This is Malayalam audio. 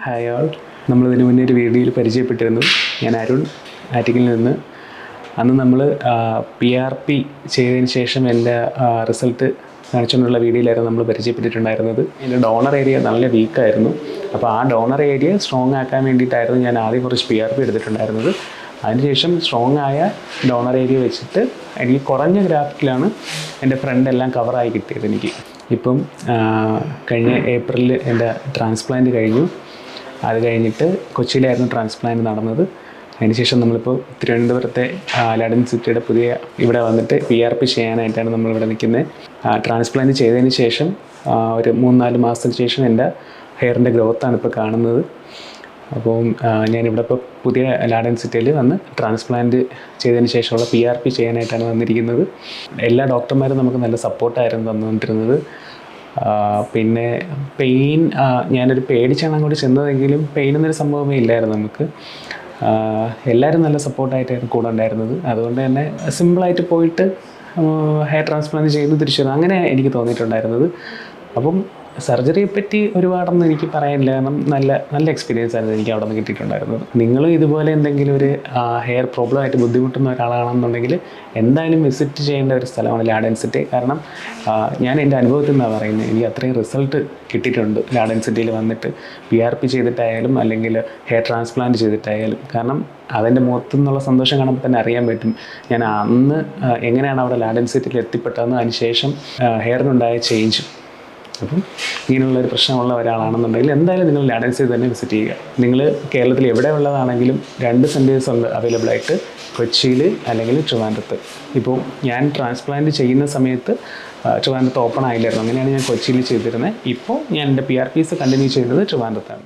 Hi all. നമ്മളിതിന് മുന്നേ ഒരു വീഡിയോയിൽ പരിചയപ്പെട്ടിരുന്നു. ഞാൻ അരുൺ ആറ്റിക്കിൽ നിന്ന്. അന്ന് നമ്മൾ PRP ചെയ്തതിന് ശേഷം എൻ്റെ റിസൾട്ട് കാണിച്ചുകൊണ്ടുള്ള വീഡിയോയിലായിരുന്നു നമ്മൾ പരിചയപ്പെട്ടിട്ടുണ്ടായിരുന്നത്. എൻ്റെ ഡോണർ ഏരിയ നല്ല വീക്കായിരുന്നു. അപ്പോൾ ആ ഡോണർ ഏരിയ സ്ട്രോങ് ആക്കാൻ വേണ്ടിയിട്ടായിരുന്നു ഞാൻ ആദ്യം കുറച്ച് PRP എടുത്തിട്ടുണ്ടായിരുന്നത്. അതിനുശേഷം സ്ട്രോങ് ആയ ഡോണർ ഏരിയ വെച്ചിട്ട് എനിക്ക് കുറഞ്ഞ ഗ്രാഫ്റ്റിലാണ് എൻ്റെ ഫ്രണ്ട് എല്ലാം കവറായി കിട്ടിയത്. എനിക്ക് ഇപ്പം കഴിഞ്ഞ ഏപ്രിലിൽ എൻ്റെ ട്രാൻസ്പ്ലാന്റ് കഴിഞ്ഞു. അത് കഴിഞ്ഞിട്ട് കൊച്ചിയിലായിരുന്നു ട്രാൻസ്പ്ലാന്റ് നടന്നത്. അതിനുശേഷം നമ്മളിപ്പോൾ തിരുവനന്തപുരത്തെ ഡെൻസിറ്റയുടെ പുതിയ ഇവിടെ വന്നിട്ട് PRP ചെയ്യാനായിട്ടാണ് നമ്മളിവിടെ നിൽക്കുന്നത്. ട്രാൻസ്പ്ലാന്റ് ചെയ്തതിന് ശേഷം ഒരു 3-4 മാസത്തിന് ശേഷം എൻ്റെ ഹെയറിൻ്റെ ഗ്രോത്താണ് ഇപ്പോൾ കാണുന്നത്. അപ്പോൾ ഞാനിവിടെ ഇപ്പോൾ പുതിയ ഡെൻസിറ്റയിൽ വന്ന് ട്രാൻസ്പ്ലാന്റ് ചെയ്തതിന് ശേഷമുള്ള PRP ചെയ്യാനായിട്ടാണ് വന്നിരിക്കുന്നത്. എല്ലാ ഡോക്ടർമാരും നമുക്ക് നല്ല സപ്പോർട്ടായിരുന്നു തന്നുകൊണ്ടിരുന്നത്. പിന്നെ പെയിൻ ഞാനൊരു പേടിച്ചാണ് അങ്ങോട്ട് ചെന്നതെങ്കിലും പെയിൻ എന്നൊരു സംഭവമേ ഇല്ലായിരുന്നു നമുക്ക്. എല്ലാവരും നല്ല സപ്പോർട്ടായിട്ടായിരുന്നു കൂടെ ഉണ്ടായിരുന്നത്. അതുകൊണ്ട് തന്നെ സിമ്പിളായിട്ട് പോയിട്ട് ഹെയർ ട്രാൻസ്പ്ലാന്റ് ചെയ്ത് തിരിച്ചു വന്നു, അങ്ങനെ എനിക്ക് തോന്നിയിട്ടുണ്ടായിരുന്നത്. അപ്പം സർജറിയെ പറ്റി ഒരുപാടൊന്നും എനിക്ക് പറയാനില്ല, കാരണം നല്ല എക്സ്പീരിയൻസ് ആയിരുന്നു എനിക്ക് അവിടെ നിന്ന് കിട്ടിയിട്ടുണ്ടായിരുന്നത്. നിങ്ങളും ഇതുപോലെ എന്തെങ്കിലും ഒരു ഹെയർ പ്രോബ്ലമായിട്ട് ബുദ്ധിമുട്ടുന്ന ഒരാളാണെന്നുണ്ടെങ്കിൽ എന്തായാലും വിസിറ്റ് ചെയ്യേണ്ട ഒരു സ്ഥലമാണ് ഡെൻസിറ്റി. കാരണം ഞാൻ എൻ്റെ അനുഭവത്തിൽ നിന്നാണ് പറയുന്നത്, എനിക്ക് അത്രയും റിസൾട്ട് കിട്ടിയിട്ടുണ്ട് ഡെൻസിറ്റിയിൽ വന്നിട്ട്. PRP ചെയ്തിട്ടായാലും അല്ലെങ്കിൽ ഹെയർ ട്രാൻസ്പ്ലാന്റ് ചെയ്തിട്ടായാലും. കാരണം അതിൻ്റെ മുഖത്തു നിന്നുള്ള സന്തോഷം കാണുമ്പോൾ തന്നെ അറിയാൻ പറ്റും ഞാൻ അന്ന് എങ്ങനെയാണ് അവിടെ ഡെൻസിറ്റിയിൽ എത്തിപ്പെട്ടതെന്ന്, അതിനുശേഷം ഹെയറിനുണ്ടായ ചേഞ്ച്. അപ്പം ഇങ്ങനെയുള്ളൊരു പ്രശ്നമുള്ള ഒരാളാണെന്നുണ്ടെങ്കിൽ എന്തായാലും നിങ്ങൾ ഡെൻസിറ്റി തന്നെ വിസിറ്റ് ചെയ്യുക. നിങ്ങൾ കേരളത്തിൽ എവിടെ ഉള്ളതാണെങ്കിലും 2 സെൻറ്റേഴ്സ് ഉണ്ട് അവൈലബിൾ ആയിട്ട്, കൊച്ചിയിൽ അല്ലെങ്കിൽ ട്രിവാൻഡ്രത്ത്. ഇപ്പോൾ ഞാൻ ട്രാൻസ്പ്ലാന്റ് ചെയ്യുന്ന സമയത്ത് ട്രിവാൻഡ്രത്ത് ഓപ്പൺ ആയില്ലായിരുന്നു, അങ്ങനെയാണ് ഞാൻ കൊച്ചിയിൽ ചെയ്തിരുന്നത്. ഇപ്പോൾ ഞാൻ എൻ്റെ PRPs കണ്ടിന്യൂ ചെയ്യുന്നത് ട്രിവാൻഡ്രത്താണ്.